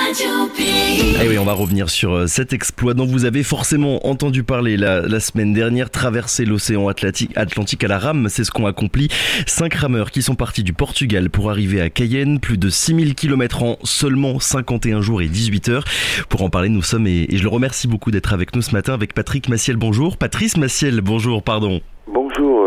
Et oui, on va revenir sur cet exploit dont vous avez forcément entendu parler la semaine dernière. Traverser l'océan Atlantique à la rame, c'est ce qu'ont accompli 5 rameurs qui sont partis du Portugal pour arriver à Cayenne. Plus de 6000 km en seulement 51 jours et 18 heures. Pour en parler, nous sommes, et je le remercie beaucoup d'être avec nous ce matin, avec Patrick Massiel. Bonjour. Patrice Massiel, bonjour, pardon. Bonjour,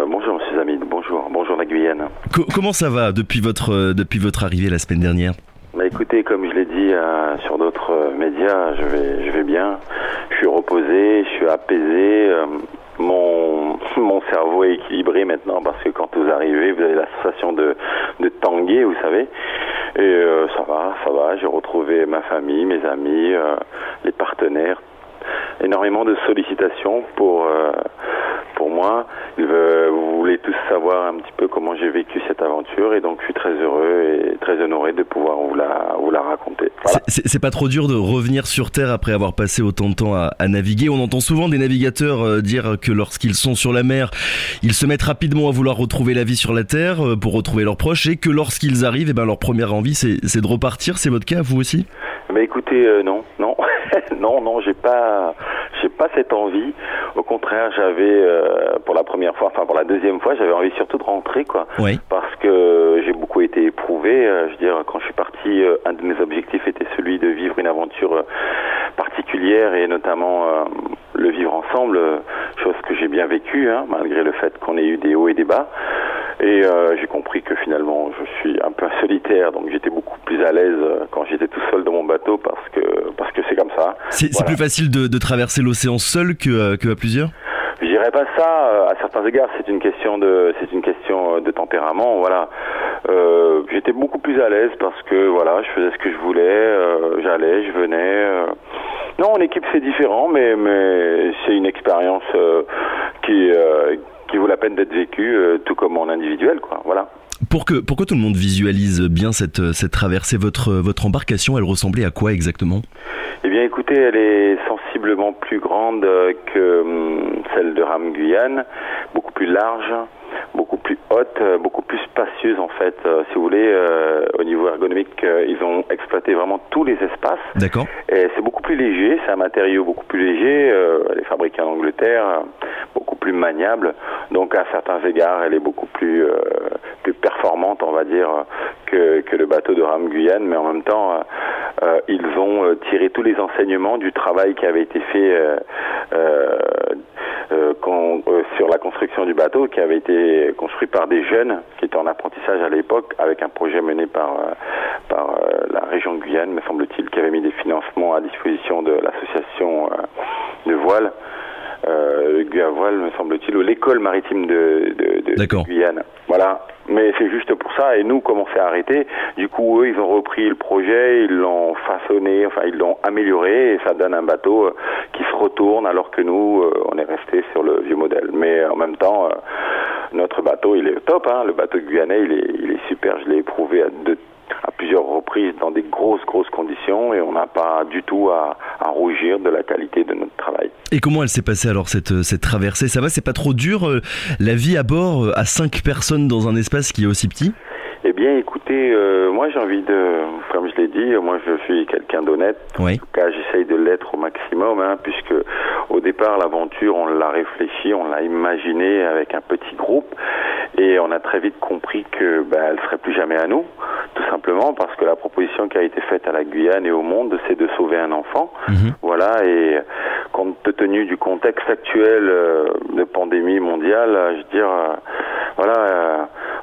bonjour monsieur Zamid, bonjour la Guyane. Comment ça va depuis votre arrivée la semaine dernière ? Bah écoutez, comme je l'ai dit sur d'autres médias, je vais bien, je suis reposé, je suis apaisé, mon cerveau est équilibré maintenant parce que quand vous arrivez, vous avez la sensation de tanguer, vous savez, et ça va, j'ai retrouvé ma famille, mes amis, les partenaires, énormément de sollicitations pour moi. Vous voulez tous savoir un petit peu comment j'ai vécu cette aventure et donc je suis très heureux et très honoré de pouvoir vous la raconter. Voilà. C'est pas trop dur de revenir sur Terre après avoir passé autant de temps à naviguer. On entend souvent des navigateurs dire que lorsqu'ils sont sur la mer, ils se mettent rapidement à vouloir retrouver la vie sur la Terre pour retrouver leurs proches et que lorsqu'ils arrivent, leur première envie c'est de repartir. C'est votre cas, vous aussi ? Mais écoutez, non, non, j'ai pas cette envie. Au contraire, j'avais pour la deuxième fois, j'avais envie surtout de rentrer, quoi. Oui. Parce que j'ai beaucoup été éprouvé. Je veux dire, quand je suis parti, un de mes objectifs était celui de vivre une aventure particulière et notamment le vivre ensemble, chose que j'ai bien vécue, malgré le fait qu'on ait eu des hauts et des bas. Et j'ai compris que finalement je suis un peu solitaire, donc j'étais beaucoup plus à l'aise quand j'étais tout seul dans mon bateau parce que c'est comme ça. C'est plus facile de traverser l'océan seul que à plusieurs ? Je dirais pas ça. À certains égards, c'est une question de tempérament. Voilà. J'étais beaucoup plus à l'aise parce que voilà, je faisais ce que je voulais, j'allais, je venais. Non, en équipe c'est différent, mais c'est une expérience qui vaut la peine d'être vécue, tout comme en individuel, quoi. Voilà. Pour que tout le monde visualise bien cette traversée, votre embarcation, elle ressemblait à quoi exactement ? Eh bien, écoutez, elle est sensiblement plus grande que celle de Rame Guyane, beaucoup plus large, beaucoup plus haute, beaucoup plus spacieuse en fait. Si vous voulez, au niveau ergonomique, ils ont exploité vraiment tous les espaces. D'accord. Et c'est beaucoup plus léger, c'est un matériau beaucoup plus léger, elle est fabriquée en Angleterre, beaucoup plus maniable. Donc à certains égards, elle est beaucoup plus performante, on va dire, que le bateau de Rame Guyane, mais en même temps, ils ont tiré tous les enseignements du travail qui avait été fait sur la construction du bateau, qui avait été construit par des jeunes qui étaient en apprentissage à l'époque, avec un projet mené par la région de Guyane, me semble-t-il, qui avait mis des financements à disposition de l'association de voile, Guyavoile, me semble-t-il, ou l'école maritime de Guyane. Voilà. Mais c'est juste pour ça, et nous, comme on s'est arrêté, du coup, eux, ils ont repris le projet, ils l'ont façonné, ils l'ont amélioré, et ça donne un bateau qui se retourne, alors que nous, on est resté sur le vieux modèle. Mais en même temps, notre bateau, il est top, le bateau guyanais, il est super, je l'ai éprouvé à plusieurs reprises dans des grosses conditions et on n'a pas du tout à rougir de la qualité de notre travail. Et comment elle s'est passée alors cette traversée ? Ça va, c'est pas trop dur la vie à bord à 5 personnes dans un espace qui est aussi petit ? Eh bien écoutez, moi j'ai envie comme je l'ai dit, moi je suis quelqu'un d'honnête. Oui. En tout cas j'essaye de l'être au maximum, puisque au départ l'aventure on l'a réfléchi, on l'a imaginé avec un petit groupe et on a très vite compris que elle serait plus jamais à nous, tout simplement parce que la proposition qui a été faite à la Guyane et au monde, c'est de sauver un enfant. Voilà, et compte tenu du contexte actuel de pandémie mondiale, je veux dire,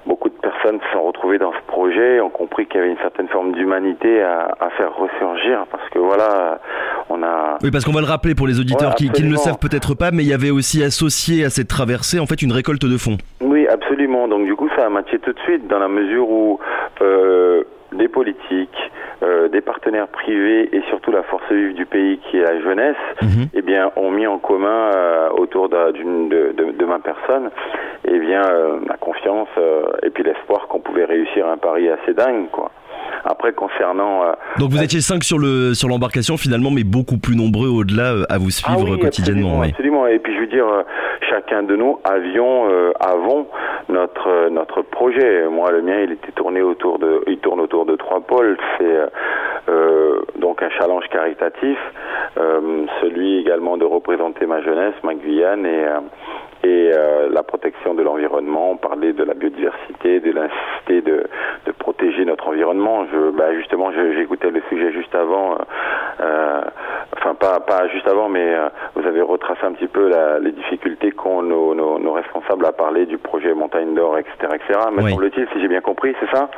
beaucoup de personnes se sont retrouvées dans ce projet, ont compris qu'il y avait une certaine forme d'humanité à faire ressurgir, parce que voilà, on a... Oui, parce qu'on va le rappeler pour les auditeurs qui ne le savent peut-être pas, mais il y avait aussi associé à cette traversée, en fait, une récolte de fonds. Oui, absolument. Donc du coup, ça a matché tout de suite, dans la mesure où des politiques, des partenaires privés et surtout la force vive du pays qui est la jeunesse, eh bien, ont mis en commun autour de ma personne, eh bien, la confiance et puis l'espoir qu'on pouvait réussir un pari assez dingue, quoi. Après, concernant... Donc vous étiez 5 sur l'embarcation finalement, mais beaucoup plus nombreux au-delà à vous suivre quotidiennement. Absolument. Et puis je veux dire, chacun de nous avons notre projet. Moi, le mien, il tourne autour de 3 pôles. C'est donc un challenge caritatif, celui également de représenter ma jeunesse, ma Guyane et la protection de l'environnement. On parlait de la biodiversité, de la nécessité de protéger notre environnement. Justement, j'écoutais le sujet juste avant, enfin pas juste avant, mais vous avez retracé un petit peu les difficultés qu'ont nos responsables à parler du projet Montagne d'Or, etc., etc. Me semble-t-il, si j'ai bien compris, c'est ça?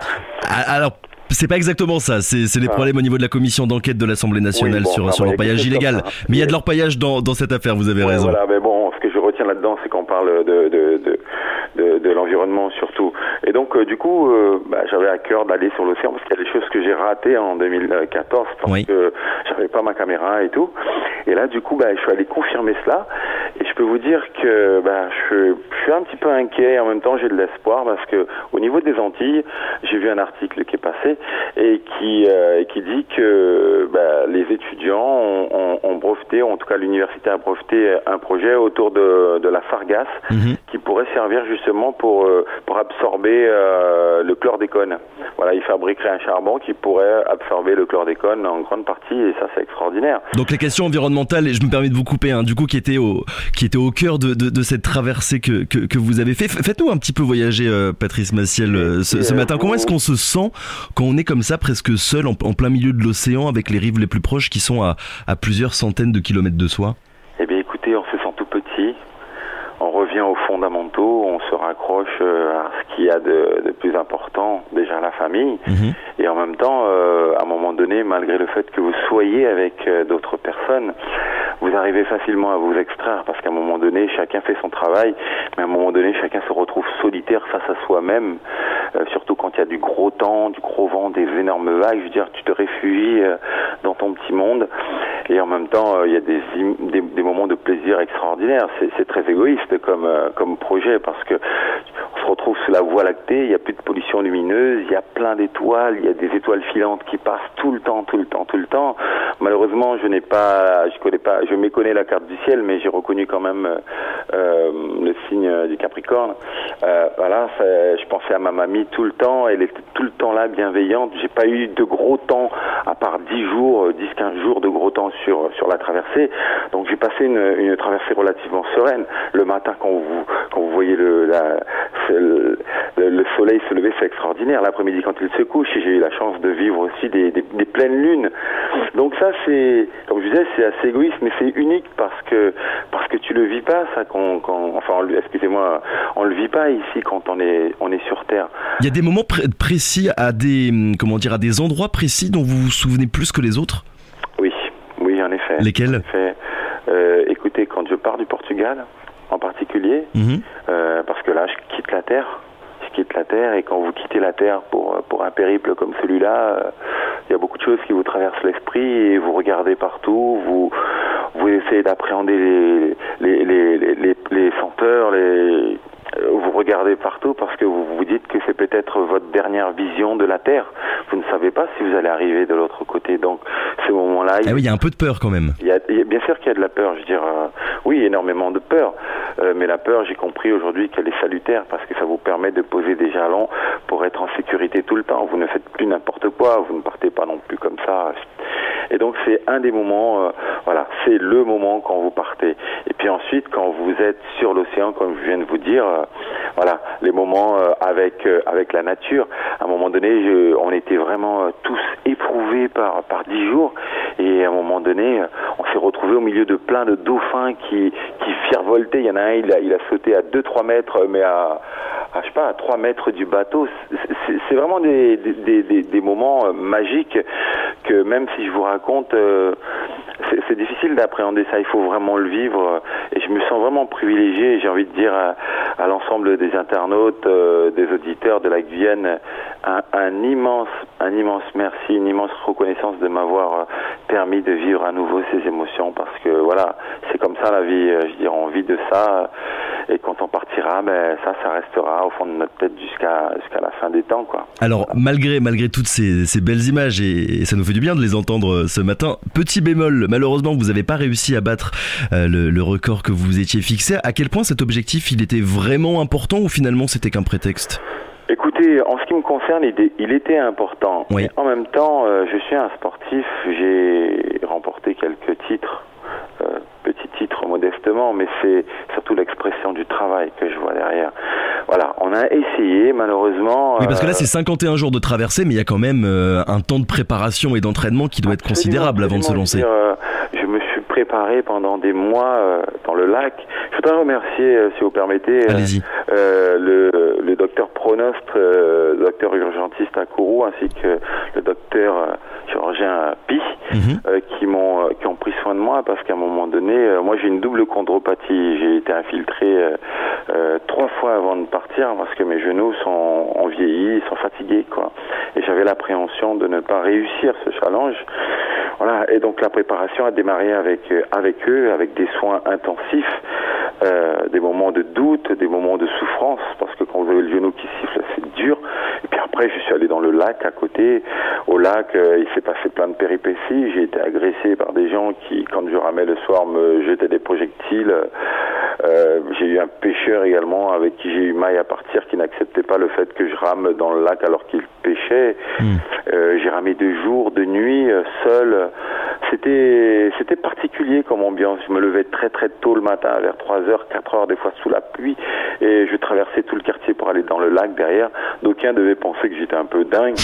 Alors, c'est pas exactement ça, c'est les problèmes au niveau de la commission d'enquête de l'Assemblée nationale sur l'orpaillage illégal. Mais il y a de l'orpaillage dans cette affaire, vous avez raison. Voilà, mais bon, ce que je retiens là-dedans, c'est qu'on parle de l'environnement surtout. Et donc, du coup, j'avais à cœur d'aller sur l'océan parce qu'il y a des choses que j'ai ratées en 2014 parce que j'avais pas ma caméra et tout. Et là, du coup, je suis allé confirmer cela. Et je peux vous dire que je suis un petit peu inquiet et en même temps j'ai de l'espoir parce que au niveau des Antilles, j'ai vu un article qui est passé et qui dit que les étudiants ont breveté, en tout cas l'université a breveté un projet autour de la sargasse qui pourrait servir justement pour absorber le chlordécone. Voilà, ils fabriqueraient un charbon qui pourrait absorber le chlordécone en grande partie et ça c'est extraordinaire. Donc les questions environnementales, et je me permets de vous couper, du coup qui était au cœur de cette traversée que vous avez fait. Faites-nous un petit peu voyager, Patrice Massiel, ce matin. Comment est-ce qu'on se sent quand on est comme ça, presque seul, en plein milieu de l'océan, avec les rives les plus proches qui sont à plusieurs centaines de kilomètres de soi? Eh bien écoutez, on se sent tout petit. On revient aux fondamentaux, on se raccroche à ce qu'il y a de plus important, déjà la famille. Et en même temps, à un moment donné, malgré le fait que vous soyez avec d'autres personnes, vous arrivez facilement à vous extraire parce qu'à un moment donné, chacun fait son travail, mais à un moment donné, chacun se retrouve solitaire face à soi-même, surtout quand il y a du gros temps, du gros vent, des énormes vagues. Je veux dire, tu te réfugies dans ton petit monde et en même temps, il y a des moments de plaisir extraordinaires. C'est très égoïste comme projet parce que on se retrouve sur la Voie lactée, il n'y a plus de pollution lumineuse, il y a plein d'étoiles, il y a des étoiles filantes qui passent tout le temps. Malheureusement, je méconnais la carte du ciel, mais j'ai reconnu quand même le signe du Capricorne. Je pensais à ma mamie tout le temps, elle était tout le temps là, bienveillante. J'ai pas eu de gros temps, à part 10-15 jours de gros temps sur la traversée. Donc j'ai passé une traversée relativement sereine. Le matin, quand vous voyez le soleil se lever, c'est extraordinaire. L'après-midi, quand il se couche, j'ai eu la chance de vivre aussi des pleines lunes. Donc ça, c'est, comme je disais, c'est assez égoïste, mais c'est unique parce que tu le vis pas, ça, excusez-moi, on le vit pas ici quand on est sur Terre. Il y a des moments précis à des endroits précis dont vous vous souvenez plus que les autres? Oui, en effet. Lesquels? Écoutez, quand je pars du Portugal, en particulier, parce que là, je quitte la Terre, et quand vous quittez la Terre pour un périple comme celui-là, il y a beaucoup de choses qui vous traversent l'esprit et vous regardez partout, vous essayez d'appréhender les senteurs, vous regardez partout parce que vous vous dites que c'est peut-être votre dernière vision de la Terre. Vous ne savez pas si vous allez arriver de l'autre côté. Donc, ce moment-là... oui, il y a un peu de peur quand même. Bien sûr qu'il y a de la peur, je veux dire. Oui, énormément de peur. Mais la peur, j'ai compris aujourd'hui qu'elle est salutaire parce que ça vous permet de poser des jalons pour être en sécurité tout le temps. Vous ne faites plus n'importe quoi, vous ne partez pas non plus comme ça. Et donc, c'est un des moments, c'est le moment quand vous partez. Et puis ensuite, quand vous êtes sur l'océan, comme je viens de vous dire, les moments avec la nature. À un moment donné, on était vraiment tous éprouvés par 10 jours. Et à un moment donné, on s'est retrouvés au milieu de plein de dauphins qui virevoltaient. Il y en a un, il a sauté à 2-3 mètres, mais à 3 mètres du bateau. C'est vraiment des moments magiques que même si je vous raconte, c'est difficile d'appréhender ça. Il faut vraiment le vivre. Et je me sens vraiment privilégié. J'ai envie de dire à l'ensemble des internautes, des auditeurs de la Guyane, un immense merci, une immense reconnaissance de m'avoir permis de vivre à nouveau ces émotions parce que c'est comme ça la vie. Je dirais, on vit de ça et quand on partira, ça restera au fond de notre tête jusqu'à la fin des temps, quoi. Alors malgré toutes ces belles images et ça nous fait du bien de les entendre ce matin, petit bémol, malheureusement vous n'avez pas réussi à battre le record que vous étiez fixé. À quel point cet objectif il était vraiment important ou finalement c'était qu'un prétexte? Écoutez, en ce qui me concerne, il était important. Oui. En même temps, je suis un sportif, j'ai remporté quelques titres, petits titres modestement, mais c'est surtout l'expression du travail que je vois derrière. Voilà, on a essayé, malheureusement... Oui, parce que là, c'est 51 jours de traversée, mais il y a quand même un temps de préparation et d'entraînement qui doit être considérable avant de se lancer. Je me suis préparé pendant des mois dans le lac. Je voudrais remercier, si vous permettez, le docteur Pronost, docteur urgentiste à Kourou, ainsi que le docteur chirurgien Pi, qui ont pris soin de moi, parce qu'à un moment donné, moi j'ai une double chondropathie. J'ai été infiltré 3 fois avant de partir, parce que mes genoux ont vieilli, ils sont fatigués, quoi. Et j'avais l'appréhension de ne pas réussir ce challenge. Voilà, et donc la préparation a démarré avec eux, avec des soins intensifs, des moments de doute, des moments de souffrance, parce que quand vous avez le genou qui siffle, c'est dur. Et puis après, je suis allé dans le lac à côté. Au lac, il s'est passé plein de péripéties. J'ai été agressé par des gens qui, quand je ramais le soir, me jetaient des projectiles. J'ai eu un pêcheur également avec qui j'ai eu maille à partir, qui n'acceptait pas le fait que je rame dans le lac alors qu'il pêchait. J'ai ramé de jour, de nuit, seul. C'était particulier comme ambiance. Je me levais très très tôt le matin, vers 3h, 4h, des fois sous la pluie, et je traversais tout le quartier pour aller dans le lac derrière. D'aucuns devaient penser que j'étais un peu dingue,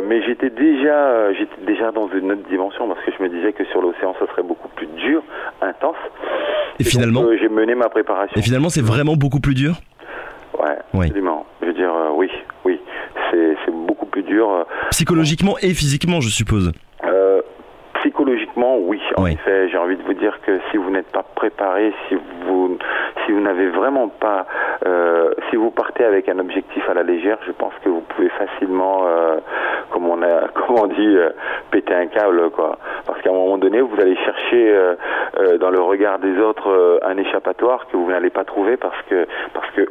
mais j'étais déjà dans une autre dimension, parce que je me disais que sur l'océan, ça serait beaucoup plus dur, intense. Et finalement, donc, j'ai mené ma préparation. Et finalement, c'est vraiment beaucoup plus dur ? Ouais, absolument. Je veux dire, oui, c'est beaucoup plus dur. Psychologiquement et physiquement, je suppose. Psychologiquement, oui. En effet, j'ai envie de vous dire que si vous n'êtes pas préparé, si vous n'avez vraiment pas, si vous partez avec un objectif à la légère, je pense que vous pouvez facilement, comme on dit, péter un câble, quoi. Parce qu'à un moment donné, vous allez chercher dans le regard des autres un échappatoire que vous n'allez pas trouver, parce que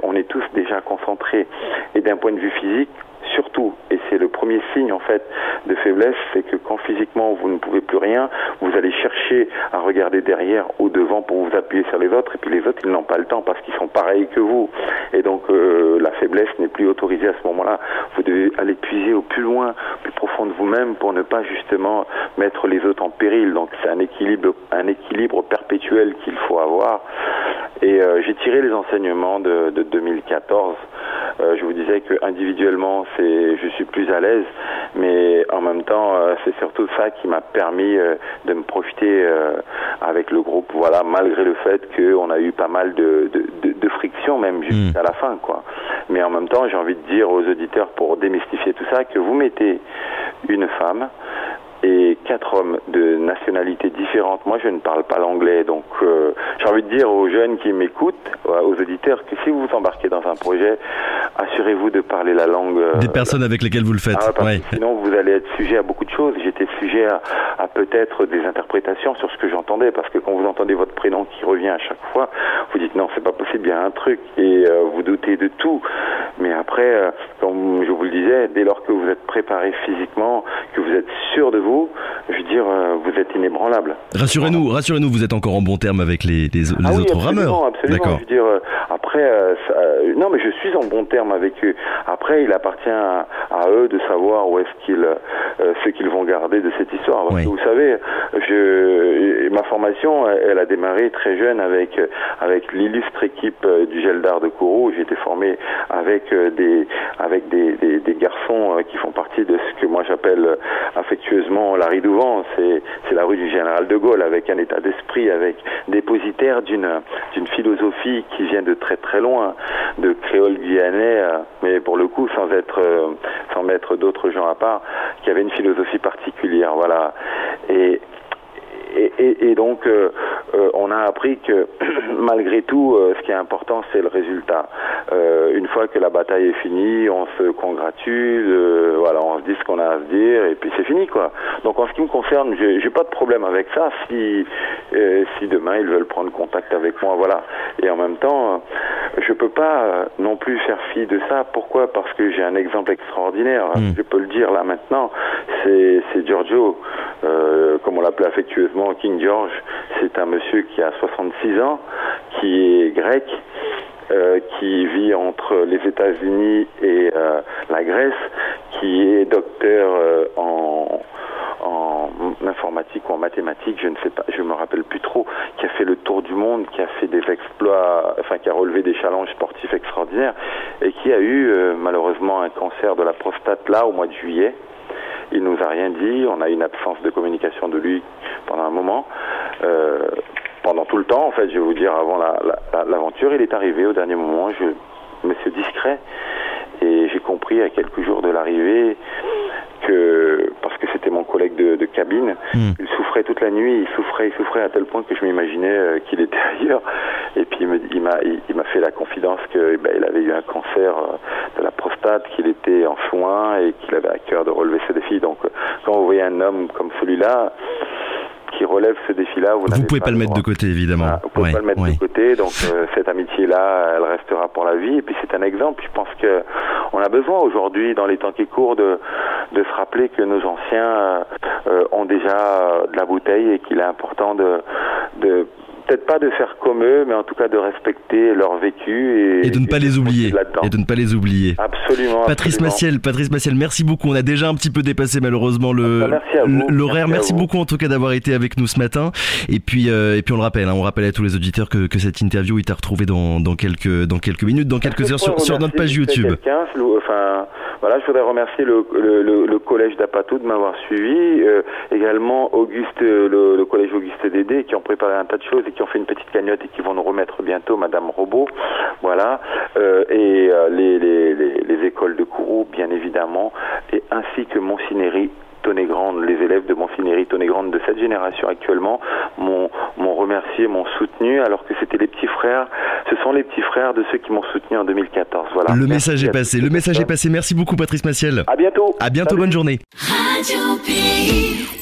on est tous déjà concentrés. Et d'un point de vue physique, surtout, et c'est le premier signe en fait de faiblesse, c'est que quand physiquement vous ne pouvez plus rien, vous allez chercher à regarder derrière ou devant pour vous appuyer sur les autres, et puis les autres ils n'ont pas le temps parce qu'ils sont pareils que vous, et donc la faiblesse n'est plus autorisée à ce moment-là. Vous devez aller puiser au plus loin, plus profond de vous-même pour ne pas justement mettre les autres en péril. Donc c'est un équilibre perpétuel qu'il faut avoir. Et j'ai tiré les enseignements de 2014. Je vous disais que individuellement, je suis plus à l'aise, mais en même temps, c'est surtout ça qui m'a permis de me profiter avec le groupe. Voilà, malgré le fait qu'on a eu pas mal de frictions, même jusqu'à la fin, quoi. Mais en même temps, j'ai envie de dire aux auditeurs, pour démystifier tout ça, que vous mettez une femme et 4 hommes de nationalités différentes. Moi, je ne parle pas l'anglais, donc j'ai envie de dire aux jeunes qui m'écoutent, aux auditeurs, que si vous vous embarquez dans un projet, assurez-vous de parler la langue des personnes avec lesquelles vous le faites. Parce que sinon, vous allez être sujet à beaucoup de choses. J'étais sujet à peut-être des interprétations sur ce que j'entendais, parce que quand vous entendez votre prénom qui revient à chaque fois, vous dites non, c'est pas possible, il y a un truc, et vous doutez de tout. Mais après, comme je vous le disais, dès lors que vous êtes préparé physiquement, que vous êtes sûr de vous, je veux dire, vous êtes inébranlable. Rassurez-nous, vous êtes encore en bon terme avec les autres rameurs. Absolument. Je veux dire, après, non, mais je suis en bon terme avec eux. Après, il appartient à eux de savoir où est-ce ce qu'ils vont garder de cette histoire. Parce que vous savez, ma formation, elle a démarré très jeune avec l'illustre équipe du Gel d'Art de Kourou. J'ai été formé avec des garçons qui font partie de ce que moi j'appelle affectueusement la Ridouvent. C'est la rue du Général de Gaulle, avec un état d'esprit, avec dépositaire d'une philosophie qui vient de très très loin, de créole guyanais, mais pour le coup sans mettre d'autres gens à part, qui avait une philosophie particulière, voilà. Et donc, on a appris que malgré tout, ce qui est important, c'est le résultat. Une fois que la bataille est finie, on se congratule, voilà, on se dit ce qu'on a à se dire, et puis c'est fini, quoi. Donc, en ce qui me concerne, j'ai pas de problème avec ça. Si demain ils veulent prendre contact avec moi, voilà. Et en même temps, je peux pas non plus faire fi de ça. Pourquoi ? Parce que j'ai un exemple extraordinaire. Je peux le dire là maintenant. C'est Giorgio, comme on l'appelait affectueusement King George. C'est un monsieur qui a 66 ans, qui est grec, qui vit entre les États-Unis et la Grèce, qui est docteur en informatique ou en mathématiques, je ne sais pas, je me rappelle plus trop, qui a fait le tour du monde, qui a fait des exploits, enfin qui a relevé des challenges sportifs extraordinaires et qui a eu malheureusement un cancer de la prostate là au mois de juillet. Il nous a rien dit, on a eu une absence de communication de lui pendant un moment. Pendant tout le temps, en fait, je vais vous dire, avant l'aventure, il est arrivé au dernier moment, monsieur discret, et j'ai compris à quelques jours de l'arrivée que, parce que c'était mon collègue de cabine, il souffrait toute la nuit, il souffrait à tel point que je m'imaginais qu'il était ailleurs. Et puis il m'a fait la confidence que il avait eu un cancer de la prostate, qu'il était en soins et qu'il avait à cœur de relever ce défi. Donc quand vous voyez un homme comme celui-là qui relève ce défi-là, vous pouvez pas le mettre de côté, évidemment. Voilà, vous pouvez pas le mettre de côté, donc cette amitié-là, elle restera pour la vie. Et puis c'est un exemple. Je pense que on a besoin aujourd'hui, dans les temps qui courent, de se rappeler que nos anciens ont déjà de la bouteille et qu'il est important de peut-être pas de faire comme eux, mais en tout cas de respecter leur vécu et de ne pas les oublier. Et de ne pas les oublier. Absolument. Patrice Massiel, merci beaucoup. On a déjà un petit peu dépassé malheureusement l'horaire. Merci beaucoup en tout cas d'avoir été avec nous ce matin. Et puis on le rappelle, on rappelle à tous les auditeurs que cette interview est à retrouver dans quelques minutes, dans quelques heures sur notre page YouTube. Voilà, je voudrais remercier le collège d'Apatou de m'avoir suivi, également le collège Auguste Dédé qui ont préparé un tas de choses et qui ont fait une petite cagnotte et qui vont nous remettre bientôt Madame Robot, voilà, et les écoles de Kourou bien évidemment, et ainsi que Moncineri Tonnégrande, les élèves de Moncineri Tonnégrande de cette génération actuellement m'ont remercié, m'ont soutenu, alors que c'était les petits frères. Ce sont les petits frères de ceux qui m'ont soutenu en 2014. Voilà. Le message est passé. Merci beaucoup Patrice Massiel. À bientôt. À bientôt, bonne journée. Radio Pays.